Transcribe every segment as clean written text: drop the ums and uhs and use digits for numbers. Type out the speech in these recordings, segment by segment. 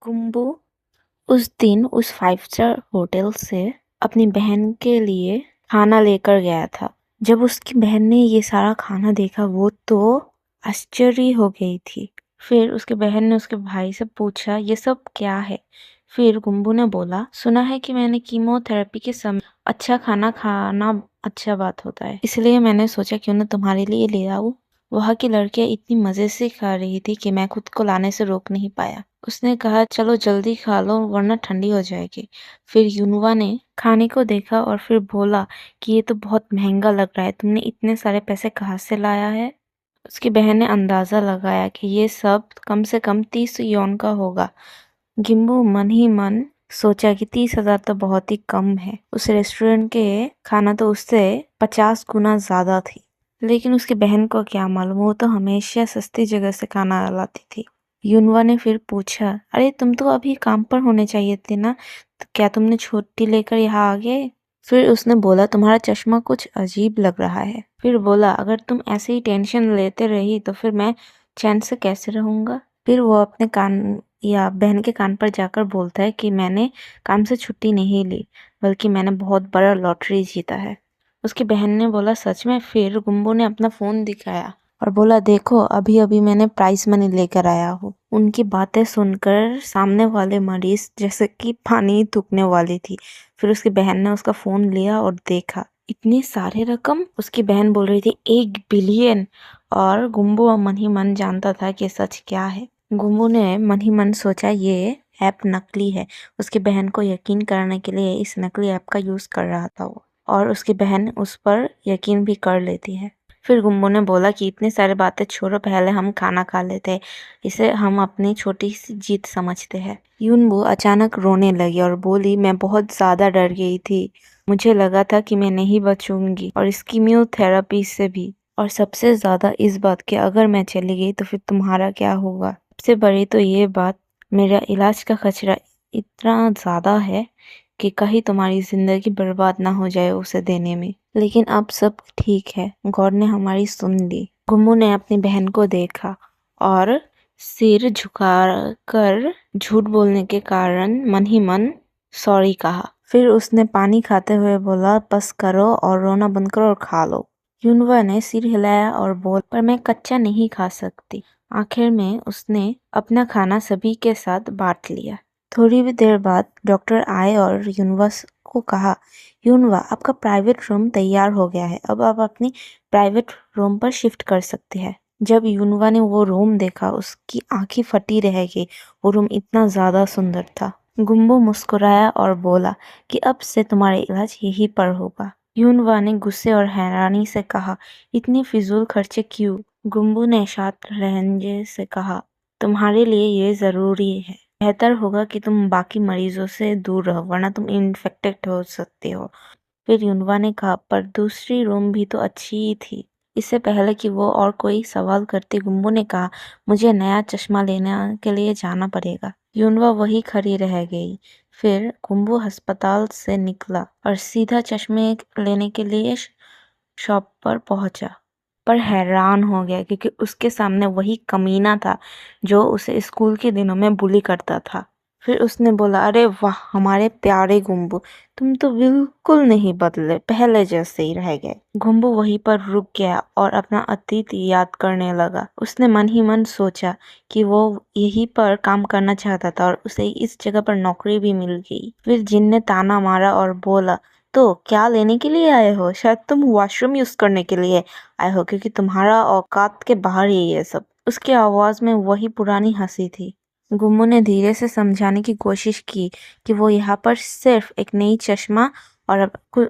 कुंबू उस दिन उस 5 स्टार होटल से अपनी बहन के लिए खाना लेकर गया था। जब उसकी बहन ने ये सारा खाना देखा वो तो आश्चर्य हो गई थी। फिर उसके बहन ने उसके भाई से पूछा ये सब क्या है। फिर कुंबू ने बोला सुना है कि मैंने कीमोथेरेपी के समय अच्छा खाना खाना अच्छा बात होता है, इसलिए मैंने सोचा क्यों ना तुम्हारे लिए ले आऊं। वहाँ की लड़कियां इतनी मजे से खा रही थी कि मैं खुद को लाने से रोक नहीं पाया। उसने कहा चलो जल्दी खा लो वरना ठंडी हो जाएगी। फिर यूनवा ने खाने को देखा और फिर बोला कि ये तो बहुत महंगा लग रहा है, तुमने इतने सारे पैसे कहाँ से लाया है। उसकी बहन ने अंदाजा लगाया कि ये सब कम से कम 30 यौन का होगा। गिम्बू मन ही मन सोचा कि 30,000 तो बहुत ही कम है। उस रेस्टोरेंट के खाना तो उससे 50 गुना ज्यादा थी। लेकिन उसकी बहन को क्या मालूम, वो तो हमेशा सस्ती जगह से खाना लाती थी। युनवा ने फिर पूछा अरे तुम तो अभी काम पर होने चाहिए थे ना, तो क्या तुमने छुट्टी लेकर यहाँ आ गए। फिर उसने बोला तुम्हारा चश्मा कुछ अजीब लग रहा है। फिर बोला अगर तुम ऐसे ही टेंशन लेते रही तो फिर मैं चैन से कैसे रहूंगा। फिर वो अपने कान या बहन के कान पर जाकर बोलता है कि मैंने काम से छुट्टी नहीं ली, बल्कि मैंने बहुत बड़ा लॉटरी जीता है। उसकी बहन ने बोला सच में। फिर गुम्बू ने अपना फोन दिखाया और बोला देखो अभी अभी मैंने प्राइस मनी लेकर आया हूँ। उनकी बातें सुनकर सामने वाले मरीज जैसे कि पानी थूकने वाली थी। फिर उसकी बहन ने उसका फोन लिया और देखा इतनी सारे रकम। उसकी बहन बोल रही थी 1 बिलियन। और गुम्बू मन ही मन जानता था कि सच क्या है। गुम्बू ने मन ही मन सोचा ये ऐप नकली है। उसकी बहन को यकीन कराने के लिए इस नकली ऐप का यूज कर रहा था वो, और उसकी बहन उस पर यकीन भी कर लेती है। फिर गुम्बू ने बोला कि इतनी सारी बातें छोड़ो, पहले हम खाना खा लेते हैं, इसे हम अपनी छोटी सी जीत समझते हैं। यूनबू अचानक रोने लगी और बोली मैं बहुत ज्यादा डर गई थी, मुझे लगा था कि मैं नहीं बचूंगी, और इस कीमोथेरेपी से भी, और सबसे ज्यादा इस बात के अगर मैं चली गई तो फिर तुम्हारा क्या होगा। सबसे बड़ी तो ये बात मेरा इलाज का खर्चा इतना ज्यादा है कि कहीं तुम्हारी जिंदगी बर्बाद ना हो जाए उसे देने में। लेकिन अब सब ठीक है, गॉड ने हमारी सुन ली। गुम्मू ने अपनी बहन को देखा और सिर झुकाकर झूठ बोलने के कारण मन ही मन सॉरी कहा। फिर उसने पानी खाते हुए बोला बस करो और रोना बंद करो और खा लो। यूनवा ने सिर हिलाया और बोल पर मैं कच्चा नहीं खा सकती। आखिर में उसने अपना खाना सभी के साथ बांट लिया। थोड़ी भी देर बाद डॉक्टर आए और यूनवा को कहा यूनवा आपका प्राइवेट रूम तैयार हो गया है, अब आप अपनी प्राइवेट रूम पर शिफ्ट कर सकते हैं। जब यूनवा ने वो रूम देखा उसकी आंखें फटी रह गई, वो रूम इतना ज्यादा सुंदर था। गुम्बो मुस्कुराया और बोला कि अब से तुम्हारा इलाज यहीं पर होगा। यूनवा ने गुस्से और हैरानी से कहा इतनी फिजूल खर्चे क्यों। गुम्बू ने शांत लहजे से कहा तुम्हारे लिए ये जरूरी है, बेहतर होगा कि तुम बाकी मरीजों से दूर रहो वरना तुम इन्फेक्टेड हो सकते हो। फिर यूनवा ने कहा पर दूसरी रूम भी तो अच्छी ही थी। इससे पहले कि वो और कोई सवाल करते गुम्बू ने कहा मुझे नया चश्मा लेने के लिए जाना पड़ेगा। यूनवा वही खड़ी रह गई। फिर गुम्बू अस्पताल से निकला और सीधा चश्मे लेने के लिए शॉप पर पहुंचा, पर हैरान हो गया क्योंकि उसके सामने वही कमीना था जो उसे स्कूल के दिनों में बुली करता था। फिर उसने बोला अरे वाह हमारे प्यारे गुम्बू, तुम तो बिल्कुल नहीं बदले, पहले जैसे ही रह गए। गुम्बू वहीं पर रुक गया और अपना अतीत याद करने लगा। उसने मन ही मन सोचा कि वो यहीं पर काम करना चाहता था और उसे इस जगह पर नौकरी भी मिल गई। फिर जिन ने ताना मारा और बोला तो क्या लेने के लिए आए हो, शायद तुम वॉशरूम यूज करने के लिए आए हो क्योंकि तुम्हारा औकात के बाहर ही ये सब। उसकी आवाज में वही पुरानी हंसी थी। गुम्मू ने धीरे से समझाने की कोशिश की कि वो यहाँ पर सिर्फ एक नई चश्मा और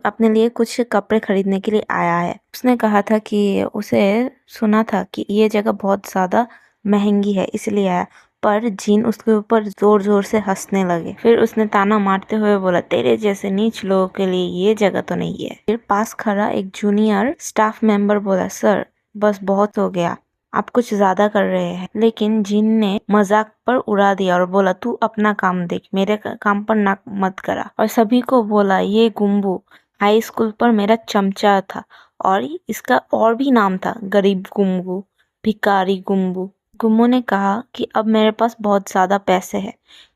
अपने लिए कुछ कपड़े खरीदने के लिए आया है। उसने कहा था कि उसे सुना था कि ये जगह बहुत ज्यादा महंगी है इसलिए आया, पर जीन उसके ऊपर जोर जोर से हंसने लगे। फिर उसने ताना मारते हुए बोला तेरे जैसे नीच लोगों के लिए ये जगह तो नहीं है। फिर पास खड़ा एक जूनियर स्टाफ मेंबर बोला सर बस बहुत हो गया, आप कुछ ज्यादा कर रहे हैं। लेकिन जिन ने मजाक पर उड़ा दिया और बोला तू अपना काम देख, मेरे काम पर नाक मत करा। और सभी को बोला ये गुम्बू हाई स्कूल पर मेरा चमचा था और इसका और भी नाम था, गरीब गुम्बू, भिखारी गुम्बू। गुम्मू ने कहा कि अब मेरे पास बहुत ज़्यादा पैसे हैं।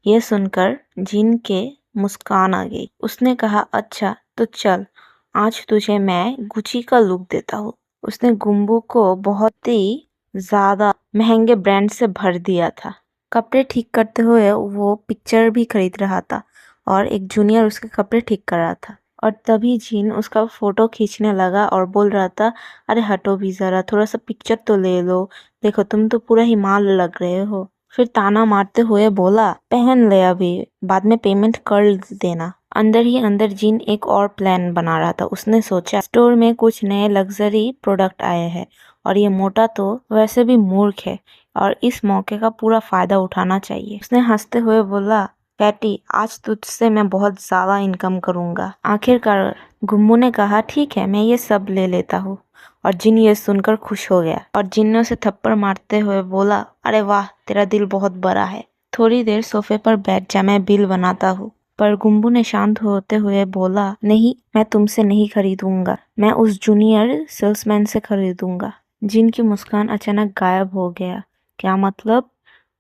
यह सुनकर जिन के मुस्कान आ गई। उसने कहा, अच्छा तो चल, आज तुझे मैं गुची का लुक देता हूँ। उसने गुम्बू को बहुत ही ज़्यादा महंगे ब्रांड से भर दिया था। कपड़े ठीक करते हुए वो पिक्चर भी खरीद रहा था और एक जूनियर उसके कपड़े ठीक कर रहा था। और तभी जिन उसका फोटो खींचने लगा और बोल रहा था, अरे हटो भी ज़रा, थोड़ा सा पिक्चर तो ले लो, देखो तुम तो पूरा ही माल लग रहे हो। फिर ताना मारते हुए बोला, पहन ले अभी, बाद में पेमेंट कर देना। अंदर ही अंदर जिन एक और प्लान बना रहा था। उसने सोचा, स्टोर में कुछ नए लग्जरी प्रोडक्ट आए हैं और ये मोटा तो वैसे भी मूर्ख है और इस मौके का पूरा फायदा उठाना चाहिए। उसने हंसते हुए बोला, कैटी, आज तुझसे मैं बहुत ज्यादा इनकम करूंगा। आखिरकार गुम्मू ने कहा, ठीक है, मैं ये सब ले लेता हूँ। और जिन ये सुनकर खुश हो गया और जिन ने उसे थप्पड़ मारते हुए बोला, अरे वाह, तेरा दिल बहुत बड़ा है। थोड़ी देर सोफे पर बैठ जा, मैं बिल बनाता हूँ। पर गुम्बू ने शांत होते हुए बोला, नहीं, मैं तुमसे नहीं खरीदूंगा, मैं उस जूनियर सेल्समैन से खरीदूंगा। जिन की मुस्कान अचानक गायब हो गया। क्या मतलब?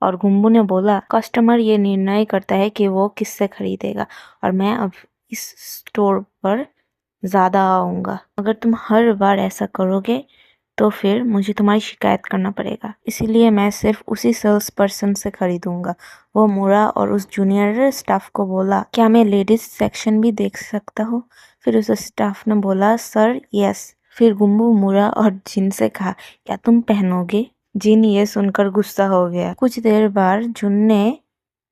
और गुम्बू ने बोला, कस्टमर ये निर्णय करता है कि वो किससे खरीदेगा और मैं अब इस स्टोर पर ज़्यादा आऊँगा। अगर तुम हर बार ऐसा करोगे तो फिर मुझे तुम्हारी शिकायत करना पड़ेगा। इसीलिए मैं सिर्फ उसी सेल्स पर्सन से खरीदूंगा। वो मुड़ा और उस जूनियर स्टाफ को बोला, क्या मैं लेडीज सेक्शन भी देख सकता हूँ? फिर उस स्टाफ ने बोला, सर यस। फिर गुम्बू मुड़ा और जिन से कहा, क्या तुम पहनोगे? जिन ये सुनकर गुस्सा हो गया। कुछ देर बाद जुन ने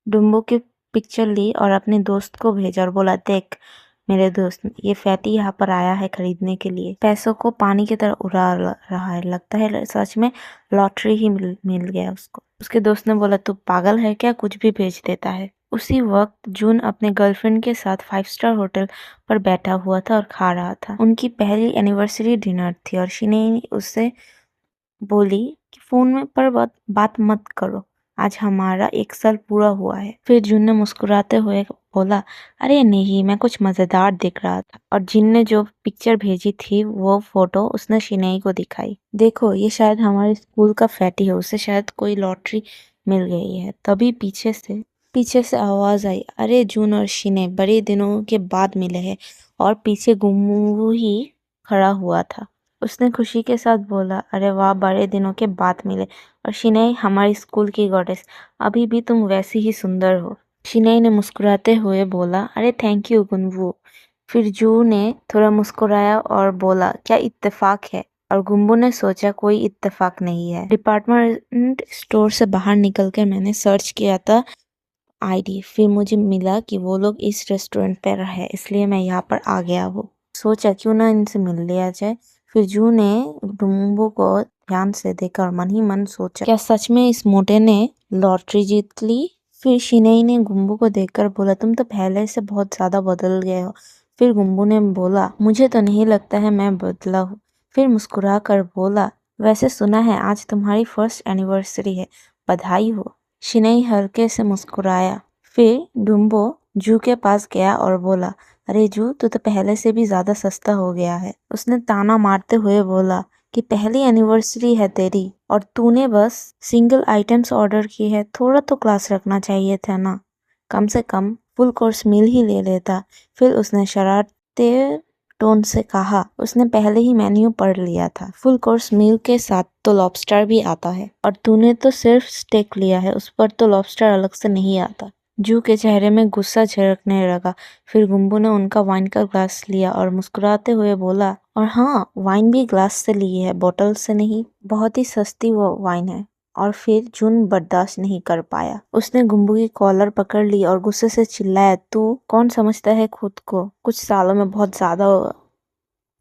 डुम्बो की पिक्चर ली और अपने दोस्त को भेजा और बोला, देख मेरे दोस्त, ये फैटी यहाँ पर आया है खरीदने के लिए, पैसों को पानी की तरह उड़ा रहा है, लगता है सच में लॉटरी ही मिल गया उसको। उसके दोस्त ने बोला, तू पागल है क्या, कुछ भी भेज देता है। उसी वक्त जून अपने गर्लफ्रेंड के साथ 5 स्टार होटल पर बैठा हुआ था और खा रहा था। उनकी पहली एनिवर्सरी डिनर थी और शिने उससे बोली कि फोन में पर बात मत करो, आज हमारा 1 साल पूरा हुआ है। फिर जून ने मुस्कुराते हुए बोला, अरे नहीं, मैं कुछ मजेदार दिख रहा था। और जिन ने जो पिक्चर भेजी थी वो फोटो उसने शिनेई को दिखाई। देखो, ये शायद हमारे स्कूल का फैटी है, उसे शायद कोई लॉटरी मिल गई है। तभी पीछे से आवाज आई, अरे जून और शिने बड़े दिनों के बाद मिले हैं। और पीछे गुम्मू ही खड़ा हुआ था। उसने खुशी के साथ बोला, अरे वाह, बड़े दिनों के बाद मिले। और शिनेई, हमारी स्कूल की गॉडेस, अभी भी तुम वैसी ही सुंदर हो। शिनेई ने मुस्कुराते हुए बोला, अरे थैंक यू गुम्बू। फिर जू ने थोड़ा मुस्कुराया और बोला, क्या इत्तेफाक है? और गुम्बू ने सोचा, कोई इत्तेफाक नहीं है। डिपार्टमेंट स्टोर से बाहर निकलकर मैंने सर्च किया था आईडी, फिर मुझे मिला कि वो लोग इस रेस्टोरेंट पर है, इसलिए मैं यहाँ पर आ गया हूँ। सोचा क्यों ना इनसे मिल लिया जाए। फिर जू ने डुम्बू को ध्यान से देखा और मन ही मन सोचा, क्या सच में इस मोटे ने लॉटरी जीत ली? फिर शिनेई ने गुम्बू को देखकर बोला, तुम तो पहले से बहुत ज्यादा बदल गए हो। फिर गुम्बू ने बोला, मुझे तो नहीं लगता है मैं बदला हूँ। फिर मुस्कुरा कर बोला, वैसे सुना है आज तुम्हारी फर्स्ट एनिवर्सरी है, बधाई हो। शिनेई हल्के से मुस्कुराया। फिर डुम्बो जू के पास गया और बोला, अरे जू, तू तो पहले से भी ज्यादा सस्ता हो गया है। उसने ताना मारते हुए बोला कि पहली एनिवर्सरी है तेरी और तूने बस सिंगल आइटम्स ऑर्डर की है, थोड़ा तो क्लास रखना चाहिए था ना, कम से कम फुल कोर्स मील ही ले लेता। फिर उसने शरारते टोन से कहा, उसने पहले ही मेन्यू पढ़ लिया था, फुल कोर्स मील के साथ तो लॉबस्टर भी आता है और तूने तो सिर्फ स्टेक लिया है, उस पर तो लॉबस्टर अलग से नहीं आता। जू के चेहरे में गुस्सा झलकने लगा। फिर गुम्बू ने उनका वाइन का ग्लास लिया और मुस्कुराते हुए बोला, और हाँ, वाइन भी ग्लास से ली है, बोतल से नहीं, बहुत ही सस्ती वो वाइन है। और फिर जून बर्दाश्त नहीं कर पाया। उसने गुम्बू की कॉलर पकड़ ली और गुस्से से चिल्लाया, तू कौन समझता है खुद को, कुछ सालों में बहुत ज्यादा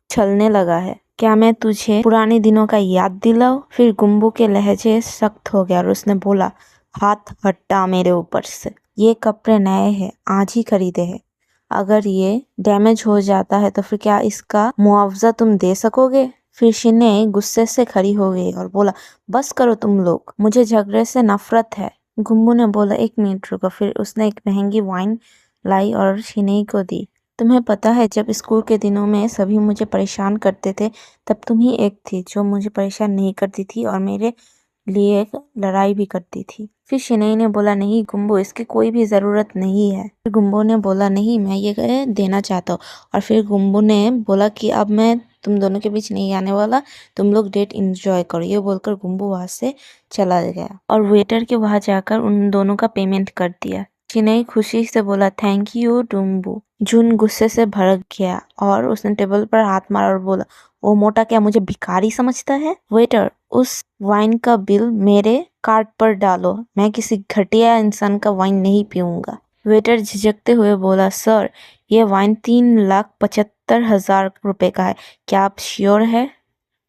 छलने लगा है, क्या मैं तुझे पुराने दिनों का याद दिलाऊं? फिर गुम्बू के लहजे सख्त हो गया और उसने बोला, हाथ हटा मेरे ऊपर से, ये कपड़े नए हैं, आज ही खरीदे हैं, अगर ये डैमेज हो जाता है तो फिर क्या इसका मुआवजा तुम दे सकोगे? फिर शिने गुस्से से खड़ी हो गई और बोला, बस करो तुम लोग, मुझे झगड़े से नफरत है। गुम्बू ने बोला, 1 मिनट रुको। फिर उसने एक महंगी वाइन लाई और शिने को दी। तुम्हें पता है, जब स्कूल के दिनों में सभी मुझे परेशान करते थे, तब तुम ही एक थी जो मुझे परेशान नहीं करती थी और मेरे लिए लड़ाई भी करती थी। फिर शिनई ने बोला, नहीं गुम्बो, इसकी कोई भी ज़रूरत नहीं है। फिर गुम्बो ने बोला, नहीं मैं ये देना चाहता हूँ। और फिर गुम्बो ने बोला कि अब मैं तुम दोनों के बीच नहीं आने वाला, तुम लोग डेट एंजॉय करो। ये बोलकर गुम्बो वहां से चला गया और वेटर के वहां जाकर उन दोनों का पेमेंट कर दिया। चिनई खुशी से बोला, थैंक यू डुम्बू। जून गुस्से से भड़क गया और उसने टेबल पर हाथ मारा और बोला, ओ मोटा, क्या मुझे भिखारी समझता है? वेटर, उस वाइन का बिल मेरे कार्ड पर डालो, मैं किसी घटिया इंसान का वाइन नहीं पीऊंगा। वेटर झिझकते हुए बोला, सर ये वाइन 3,75,000 रुपए का है, क्या आप श्योर है?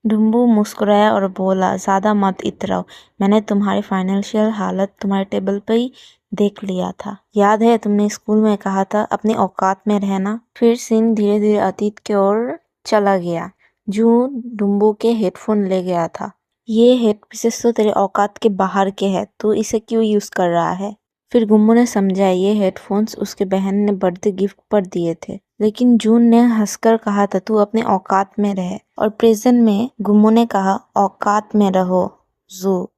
डुम्बू मुस्कुराया और बोला, ज्यादा मत इतराओ, मैंने तुम्हारी फाइनेंशियल हालत तुम्हारे टेबल पर ही देख लिया था। याद है तुमने स्कूल में कहा था अपनी औकात में रहना। फिर सीन धीरे धीरे अतीत की ओर चला गया। जो डुम्बू के हेडफोन ले गया था। ये हेडपीसेस तो तेरे औकात के बाहर के है, तो इसे क्यों यूज कर रहा है? फिर गुम्बू ने समझा, ये हेडफोन्स उसके बहन ने बर्थडे गिफ्ट पर दिए थे। लेकिन जून ने हंसकर कहा था, तू अपने औकात में रहे। और प्रेजेंट में गुम्बू ने कहा, औकात में रहो जू,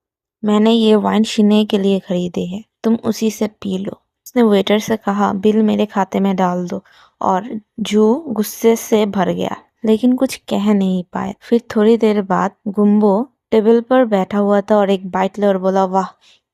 मैंने ये वाइन शिने के लिए खरीदी है, तुम उसी से पी लो। उसने वेटर से कहा, बिल मेरे खाते में डाल दो। और जू गुस्से से भर गया, लेकिन कुछ कह नहीं पाया। फिर थोड़ी देर बाद गुम्बो टेबल पर बैठा हुआ था और एक बाइट ले और बोला, वाह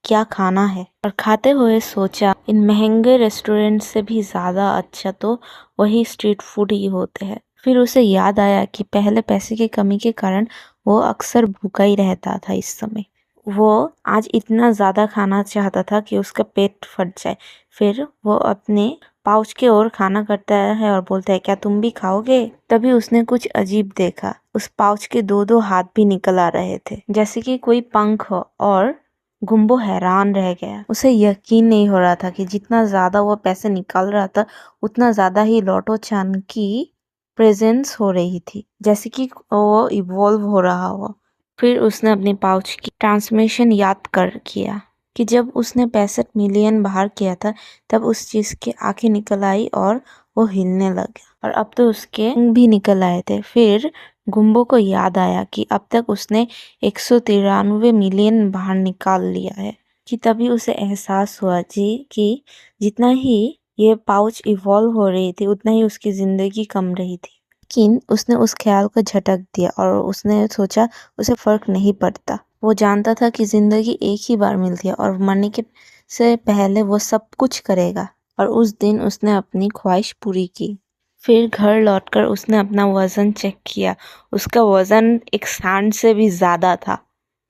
क्या खाना है। और खाते हुए सोचा, इन महंगे रेस्टोरेंट से भी ज्यादा अच्छा तो वही स्ट्रीट फूड ही होते हैं। फिर उसे याद आया कि पहले पैसे की कमी के कारण वो अक्सर भूखा ही रहता था। इस समय वो आज इतना ज्यादा खाना चाहता था कि उसका पेट फट जाए। फिर वो अपने पाउच की ओर खाना करता है और बोलता है, क्या तुम भी खाओगे? तभी उसने कुछ अजीब देखा। उस पाउच के दो दो हाथ भी निकल आ रहे थे, जैसे कि कोई पंख हो। और गुम्बो हैरान रह गया। उसे यकीन नहीं हो रहा था कि जितना ज्यादा वो पैसे निकाल रहा था, उतना ज्यादा ही लोटो चान की प्रेजेंस हो रही थी, जैसे कि वो इवॉल्व हो रहा हो। फिर उसने अपनी पाउच की ट्रांसमिशन याद कर किया कि जब उसने 65 मिलियन बाहर किया था, तब उस चीज की आंखें निकल आई और वो हिलने लगा। और अब तो उसके अंग भी निकल आए थे। फिर गुम्बो को याद आया कि अब तक उसने 193 मिलियन बाहर निकाल लिया है। कि तभी उसे एहसास हुआ कि जितना ही ये पाउच इवॉल्व हो रही थी, उतना ही उसकी जिंदगी कम रही थी। लेकिन उसने उस ख्याल को झटक दिया और उसने सोचा उसे फर्क नहीं पड़ता। वो जानता था कि जिंदगी एक ही बार मिलती है और मरने के से पहले वो सब कुछ करेगा। और उस दिन उसने अपनी ख्वाहिश पूरी की। फिर घर लौटकर उसने अपना वजन चेक किया। उसका वजन एक सांड से भी ज्यादा था।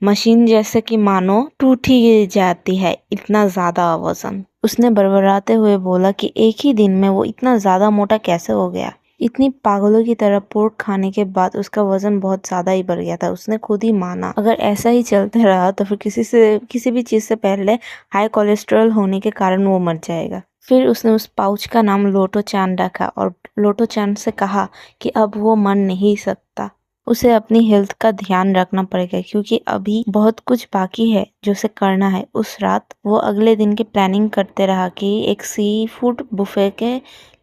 मशीन जैसे कि मानो टूट ही जाती है, इतना ज्यादा वजन। उसने बड़बड़ाते हुए बोला कि एक ही दिन में वो इतना ज्यादा मोटा कैसे हो गया। इतनी पागलों की तरह पोर्क खाने के बाद उसका वजन बहुत ज्यादा ही बढ़ गया था। उसने खुद ही माना, अगर ऐसा ही चलते रहा तो फिर किसी भी चीज से पहले हाई कोलेस्ट्रॉल होने के कारण वो मर जाएगा। फिर उसने उस पाउच का नाम लोटो चान रखा और लोटो चान से कहा कि अब वो मर नहीं सकता। उसे अपनी हेल्थ का ध्यान रखना पड़ेगा क्योंकि अभी बहुत कुछ बाकी है जो उसे करना है। उस रात वो अगले दिन की प्लानिंग करते रहा कि एक सी फूड बुफे के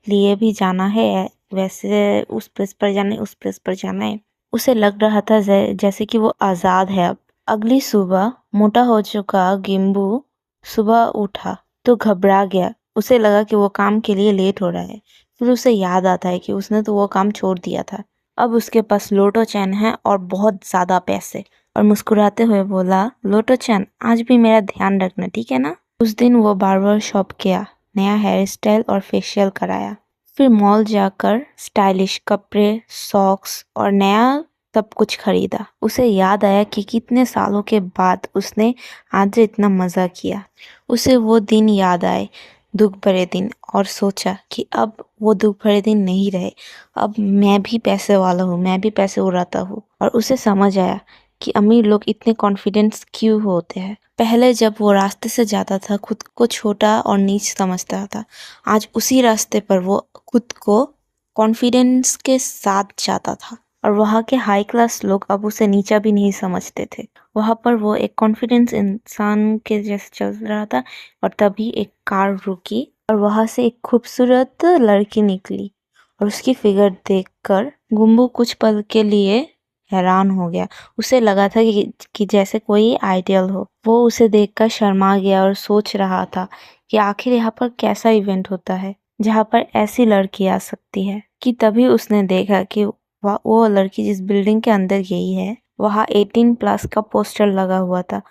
लिए भी जाना है, वैसे उस प्लेस पर जाना है, उस प्लेस पर जाना है। उसे लग रहा था जैसे कि वो आजाद है अब। अगली सुबह मोटा हो चुका गिम्बू सुबह उठा तो घबरा गया। उसे लगा कि वो काम के लिए लेट हो रहा है। फिर उसे याद आता है कि उसने तो वो काम छोड़ दिया था। अब उसके पास लोटो चैन है और बहुत ज्यादा पैसे। और मुस्कुराते हुए बोला, लोटो चैन आज भी मेरा ध्यान रखना, ठीक है ना? उस दिन वो बार्बर शॉप गया, नया हेयर स्टाइल और फेशियल कराया। फिर मॉल जाकर स्टाइलिश कपड़े, सॉक्स और नया सब कुछ खरीदा। उसे याद आया कि कितने सालों के बाद उसने आज इतना मजा किया। उसे वो दिन याद आए, दुख भरे दिन, और सोचा कि अब वो दुख भरे दिन नहीं रहे। अब मैं भी पैसे वाला हूँ, मैं भी पैसे उड़ाता हूँ। और उसे समझ आया कि अमीर लोग इतने कॉन्फिडेंस क्यों होते हैं। पहले जब वो रास्ते से जाता था खुद को छोटा और नीच समझता था। आज उसी रास्ते पर वो खुद को कॉन्फिडेंस के साथ जाता था और वहाँ के हाई क्लास लोग अब उसे नीचा भी नहीं समझते थे। वहाँ पर वो एक कॉन्फिडेंस इंसान के जैसे चल रहा था और तभी एक कार रुकी और वहाँ से एक खूबसूरत लड़की निकली। और उसकी फिगर देखकर गुम्बू कुछ पल के लिए हैरान हो गया। उसे लगा था कि जैसे कोई आइडियल हो। वो उसे देखकर शर्मा गया और सोच रहा था कि आखिर यहाँ पर कैसा इवेंट होता है जहाँ पर ऐसी लड़की आ सकती है। कि तभी उसने देखा कि वो लड़की जिस बिल्डिंग के अंदर गई है वहाँ 18+ का पोस्टर लगा हुआ था।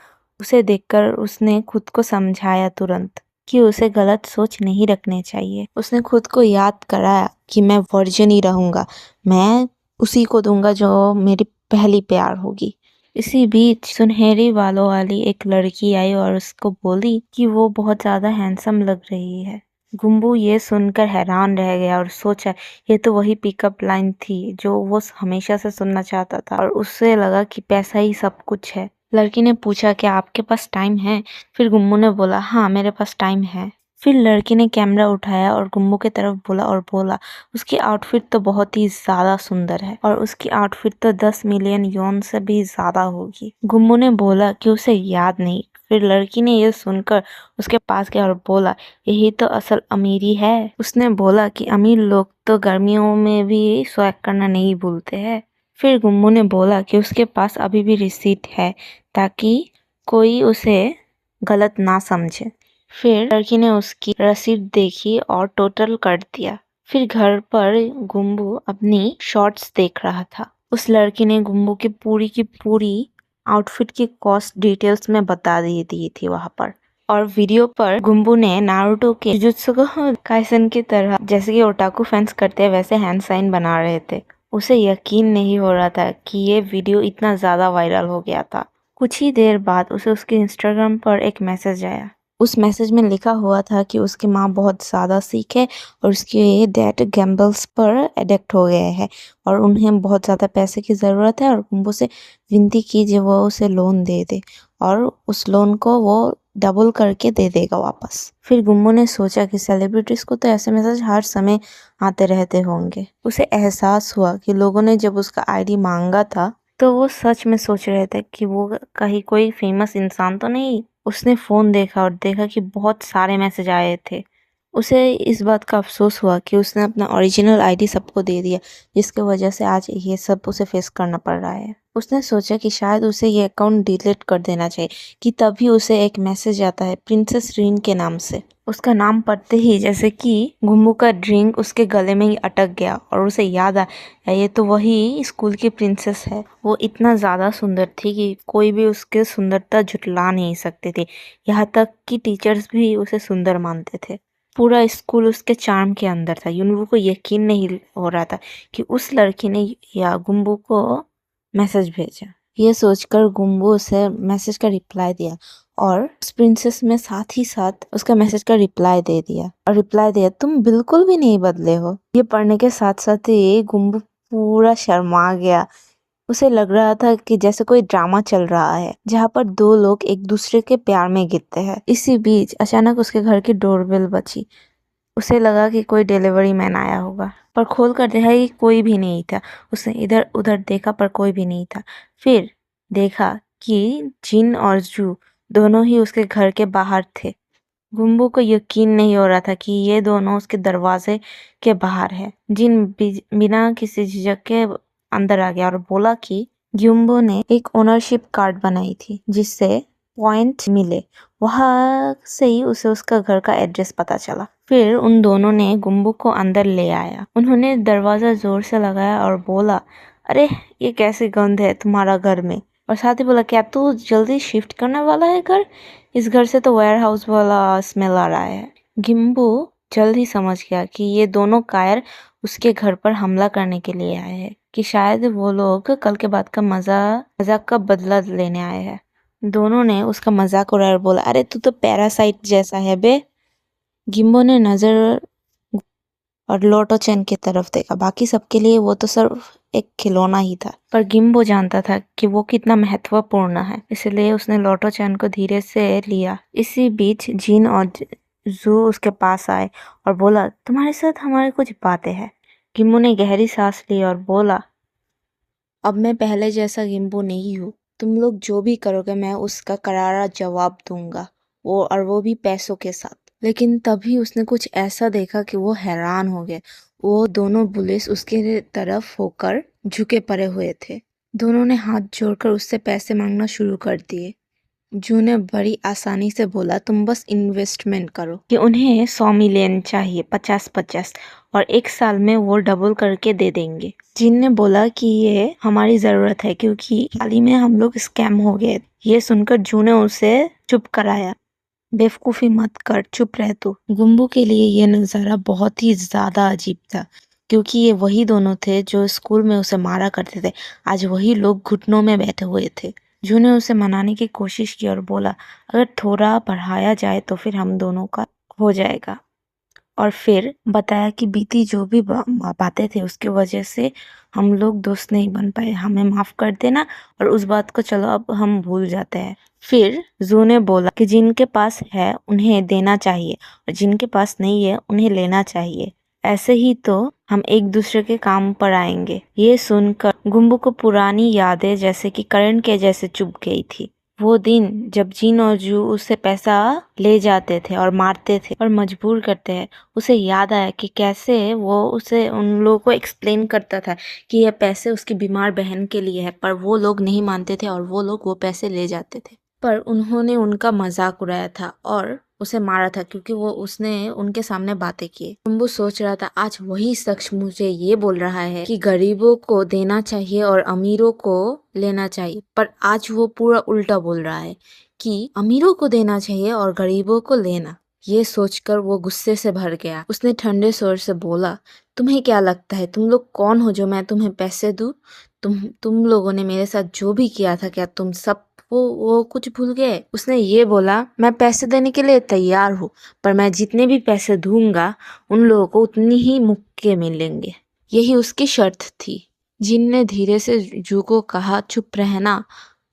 उसे देखकर उसने खुद को समझाया तुरंत कि उसे गलत सोच नहीं रखनी चाहिए। उसने खुद को याद कराया कि मैं वर्जिन ही रहूंगा, मैं उसी को दूंगा जो मेरी पहली प्यार होगी। इसी बीच सुनहरी बालों वाली एक लड़की आई और उसको बोली कि वो बहुत ज्यादा हैंडसम लग रही है। गुम्बू ये सुनकर हैरान रह गया और सोचा ये तो वही पिकअप लाइन थी जो वो हमेशा से सुनना चाहता था, और उससे लगा कि पैसा ही सब कुछ है। लड़की ने पूछा क्या आपके पास टाइम है? फिर गुम्बू ने बोला हाँ मेरे पास टाइम है। फिर लड़की ने कैमरा उठाया और गुम्बू की तरफ बोला उसकी आउटफिट तो बहुत ही ज्यादा सुंदर है और उसकी आउटफिट तो 10 मिलियन यौन से भी ज्यादा होगी। गुम्बू ने बोला कि उसे याद नहीं। फिर लड़की ने यह सुनकर उसके पास गया और बोला यही तो असल अमीरी है। उसने बोला कि अमीर लोग तो गर्मियों में भी स्वैग करना नहीं भूलते हैं। फिर गुम्बू ने बोला कि उसके पास अभी भी रिसीट है ताकि कोई उसे गलत ना समझे। फिर लड़की ने उसकी रसीद देखी और टोटल कर दिया। फिर घर पर गुम्बू अपनी शॉर्ट्स देख रहा था। उस लड़की ने गुम्बू की पूरी आउटफिट की कॉस्ट डिटेल्स में बता दी थी वहां पर। और वीडियो पर गुम्बू ने नारुतो के जुजुत्सु काइसन की तरह जैसे कि ओटाकू फैंस करते हैं वैसे हैंड साइन बना रहे थे। उसे यकीन नहीं हो रहा था कि ये वीडियो इतना ज्यादा वायरल हो गया था। कुछ ही देर बाद उसे उसके इंस्टाग्राम पर एक मैसेज आया। उस मैसेज में लिखा हुआ था कि उसकी माँ बहुत ज़्यादा सिक है और उसके डैड गैम्बल्स पर एडिक्ट हो गए हैं और उन्हें बहुत ज़्यादा पैसे की ज़रूरत है और गुम्बू से विनती की जो वो उसे लोन दे दे और उस लोन को वो डबल करके दे देगा वापस। फिर गुम्बू ने सोचा कि सेलिब्रिटीज को तो ऐसे मैसेज हर समय आते रहते होंगे। उसे एहसास हुआ कि लोगों ने जब उसका आईडी मांगा था तो वो सच में सोच रहे थे कि वो कहीं कोई फेमस इंसान तो नहीं। उसने फोन देखा और देखा कि बहुत सारे मैसेज आए थे। उसे इस बात का अफसोस हुआ कि उसने अपना ओरिजिनल आईडी सबको दे दिया, जिसकी वजह से आज ये सब उसे फेस करना पड़ रहा है। उसने सोचा कि शायद उसे ये अकाउंट डिलीट कर देना चाहिए कि तभी उसे एक मैसेज आता है प्रिंसेस रीन के नाम से। उसका नाम पढ़ते ही जैसे कि गुम्बू का ड्रिंक उसके गले में ही अटक गया और उसे याद आया ये तो वही स्कूल की प्रिंसेस है। वो इतना ज्यादा सुंदर थी कि कोई भी उसके सुंदरता झुटला नहीं सकते थे। यहाँ तक कि टीचर्स भी उसे सुंदर मानते थे। पूरा स्कूल उसके चार्म के अंदर था। युनवू को यकीन नहीं हो रहा था कि उस लड़की ने या गुम्बू को मैसेज भेजा। ये सोचकर गुम्बू उसे मैसेज का रिप्लाई दिया और उस प्रिंसेस में साथ ही साथ उसका मैसेज का रिप्लाई दे दिया और रिप्लाई दिया तुम बिल्कुल भी नहीं बदले हो। ये पढ़ने के साथ साथ ही गुम्बू पूरा शर्मा गया। उसे लग रहा था कि जैसे कोई ड्रामा चल रहा है जहाँ पर दो लोग एक दूसरे के प्यार में गिरते हैं। इसी बीच अचानक उसके घर की डोरबेल बजी। उसे लगा कि कोई डिलीवरी मैन आया होगा, पर खोल कर देखा कि कोई भी नहीं था। उसने इधर उधर देखा पर कोई भी नहीं था। फिर देखा कि जिन और जू दोनों ही उसके घर के बाहर थे। गुम्बू को यकीन नहीं हो रहा था कि ये दोनों उसके दरवाजे के बाहर है। जिन बिना किसी झिझक के अंदर आ गया और बोला कि गुम्बू ने एक ओनरशिप कार्ड बनाई थी जिससे पॉइंट मिले। वहां से ही उसे उसका घर का एड्रेस पता चला। फिर उन दोनों ने गुम्बू को अंदर ले आया। उन्होंने दरवाजा जोर से लगाया और बोला अरे ये कैसी गंध है तुम्हारा घर में, और साथ ही बोला क्या तू जल्दी शिफ्ट करने वाला है घर? इस घर से तो वेयर हाउस वाला स्मेल आ रहा है। गिम्बू जल्द ही समझ गया कि ये दोनों कायर उसके घर पर हमला करने के लिए आए हैं, कि शायद वो लोग कल के बाद का मजाक का बदला लेने आए हैं। दोनों ने उसका मजाक उड़ाया और बोला अरे तू तो पैरासाइट जैसा है बे। गिम्बो ने नजर और लोटो चैन की तरफ देखा। बाकी सबके लिए वो तो सिर्फ एक खिलौना ही था, पर गिम्बो जानता था कि वो कितना महत्वपूर्ण है, इसलिए उसने लोटो चैन को धीरे से लिया। इसी बीच जिन और जू उसके पास आए और बोला तुम्हारे साथ हमारी कुछ बातें हैं। गिम्बो ने गहरी सांस ली और बोला अब मैं पहले जैसा गिम्बो नहीं हूँ। तुम लोग जो भी करोगे मैं उसका करारा जवाब दूंगा, वो भी पैसों के साथ। लेकिन तभी उसने कुछ ऐसा देखा कि वो हैरान हो गए। वो दोनों पुलिस उसके तरफ होकर झुके पड़े हुए थे। दोनों ने हाथ जोड़कर उससे पैसे मांगना शुरू कर दिए। जू ने बड़ी आसानी से बोला, तुम बस इन्वेस्टमेंट करो कि उन्हें 100 मिलियन चाहिए, 50-50, और 1 साल में वो डबल करके दे देंगे। जिन ने बोला कि ये हमारी जरूरत है क्योंकि हाल ही में हम लोग स्कैम हो गए। ये सुनकर जू ने उसे चुप कराया। बेवकूफी मत कर, चुप रह तू। गुम्बू के लिए ये नज़ारा बहुत ही ज्यादा अजीब था क्योंकि ये वही दोनों थे जो स्कूल में उसे मारा करते थे। आज वही लोग घुटनों में बैठे हुए थे। जू ने उसे मनाने की कोशिश की और बोला, अगर थोड़ा बढ़ाया जाए तो फिर हम दोनों का हो जाएगा। और फिर बताया कि बीती जो भी बातें थी उसकी वजह से हम लोग दोस्त नहीं बन पाए, हमें माफ कर देना और उस बात को चलो अब हम भूल जाते हैं। फिर जू ने बोला कि जिनके पास है उन्हें देना चाहिए और जिनके पास नहीं है उन्हें लेना चाहिए। ऐसे ही तो हम एक दूसरे के काम पर आएंगे। ये सुनकर गुम्बू को पुरानी यादें जैसे कि करंट के जैसे चुभ गई थी। वो दिन जब जिन और जू उससे पैसा ले जाते थे और मारते थे और मजबूर करते हैं, उसे याद आया कि कैसे वो उसे उन लोगों को एक्सप्लेन करता था कि ये पैसे उसकी बीमार बहन के लिए है, पर वो लोग नहीं मानते थे और वो लोग वो पैसे ले जाते थे। पर उन्होंने उनका मजाक उड़ाया था और उसे मारा था क्योंकि वो उसने उनके सामने बातें की। कुंबू सोच रहा था, आज वही शख्स मुझे ये बोल रहा है कि गरीबों को देना चाहिए और अमीरों को लेना चाहिए, पर आज वो पूरा उल्टा बोल रहा है कि अमीरों को देना चाहिए और गरीबों को लेना। ये सोचकर वो गुस्से से भर गया। उसने ठंडे स्वर से बोला, तुम्हें क्या लगता है तुम लोग कौन हो जो मैं तुम्हें पैसे दूं? तुम लोगों ने मेरे साथ जो भी किया था, क्या तुम सब वो कुछ भूल गए? उसने ये बोला, मैं पैसे देने के लिए तैयार हूँ, पर मैं जितने भी पैसे दूंगा उन लोगों को उतनी ही मुक्के मिलेंगे। यही उसकी शर्त थी। जिन ने धीरे से जू को कहा, चुप रहना,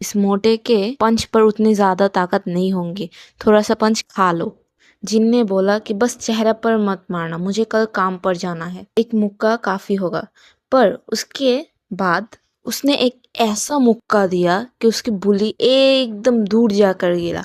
इस मोटे के पंच पर उतनी ज्यादा ताकत नहीं होंगी, थोड़ा सा पंच खा लो। जिन ने बोला कि बस चेहरे पर मत मारना, मुझे कल काम पर जाना है, एक मुक्का काफी होगा। पर उसके बाद उसने एक ऐसा मुक्का दिया कि उसकी बुली एकदम दूर जाकर गिरा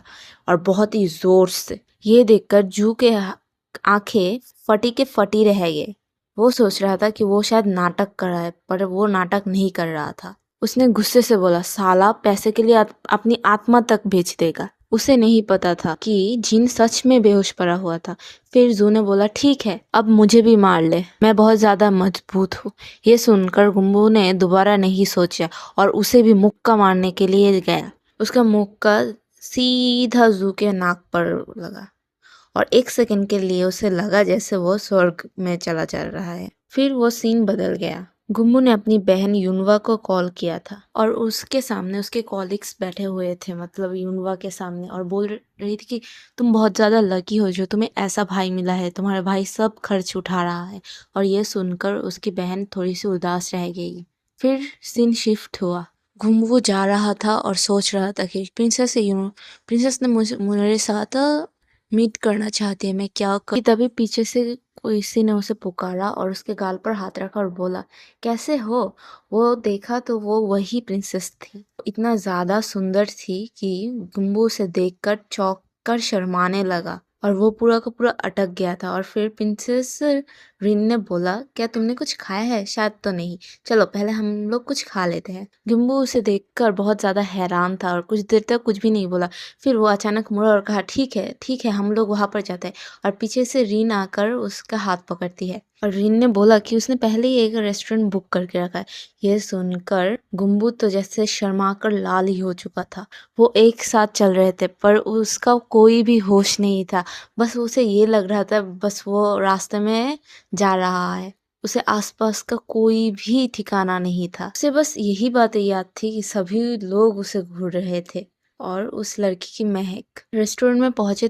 और बहुत ही जोर से। ये देखकर जू के आंखें फटी के फटी रह गए। वो सोच रहा था कि वो शायद नाटक कर रहा है, पर वो नाटक नहीं कर रहा था। उसने गुस्से से बोला, साला पैसे के लिए अपनी आत्मा तक बेच देगा। उसे नहीं पता था कि जिन सच में बेहोश पड़ा हुआ था। फिर जू ने बोला, ठीक है, अब मुझे भी मार ले, मैं बहुत ज्यादा मजबूत हूँ। ये सुनकर गुम्बू ने दोबारा नहीं सोचा और उसे भी मुक्का मारने के लिए गया। उसका मुक्का सीधा जू के नाक पर लगा और 1 सेकंड के लिए उसे लगा जैसे वो स्वर्ग में चला जा रहा है। फिर वो सीन बदल गया। गुम्बू ने अपनी बहन यूनवा को कॉल किया था और उसके सामने उसके कॉलिग्स बैठे हुए थे, मतलब यूनवा के सामने, और बोल रही थी कि तुम बहुत ज़्यादा लकी हो जो तुम्हें ऐसा भाई मिला है, तुम्हारा भाई सब खर्च उठा रहा है। और ये सुनकर उसकी बहन थोड़ी सी उदास रह गई। फिर सीन शिफ्ट हुआ। गुम्बू जा रहा था और सोच रहा था कि प्रिंसेस ने मेरे साथ मीट करना चाहती है, मैं क्या कर। तभी पीछे से किसी ने उसे पुकारा और उसके गाल पर हाथ रखा और बोला, कैसे हो? वो देखा तो वो वही प्रिंसेस थी। इतना ज्यादा सुंदर थी कि गुम्बू उसे देखकर चौंक कर शर्माने लगा और वो पूरा का पूरा अटक गया था। और फिर प्रिंसेस रिन ने बोला, क्या तुमने कुछ खाया है? शायद तो नहीं, चलो पहले हम लोग कुछ खा लेते हैं। गुम्बू उसे देखकर बहुत ज्यादा हैरान था और कुछ देर तक कुछ भी नहीं बोला। फिर वो अचानक मुड़ा और कहा, ठीक है ठीक है, हम लोग वहां पर जाते हैं। और पीछे से रीन आकर उसका हाथ पकड़ती है और रीन ने बोला कि उसने पहले ही एक रेस्टोरेंट बुक करके रखा है। यह सुनकर गुम्बू तो जैसे शर्माकर लाल ही हो चुका था। वो एक साथ चल रहे थे पर उसका कोई भी होश नहीं था। बस उसे ये लग रहा था बस वो रास्ते में जा रहा है, उसे आसपास का कोई भी ठिकाना नहीं था। उसे बस यही बातें याद थी कि सभी लोग उसे घूर रहे थे और उस लड़की की महक। रेस्टोरेंट में पहुंचे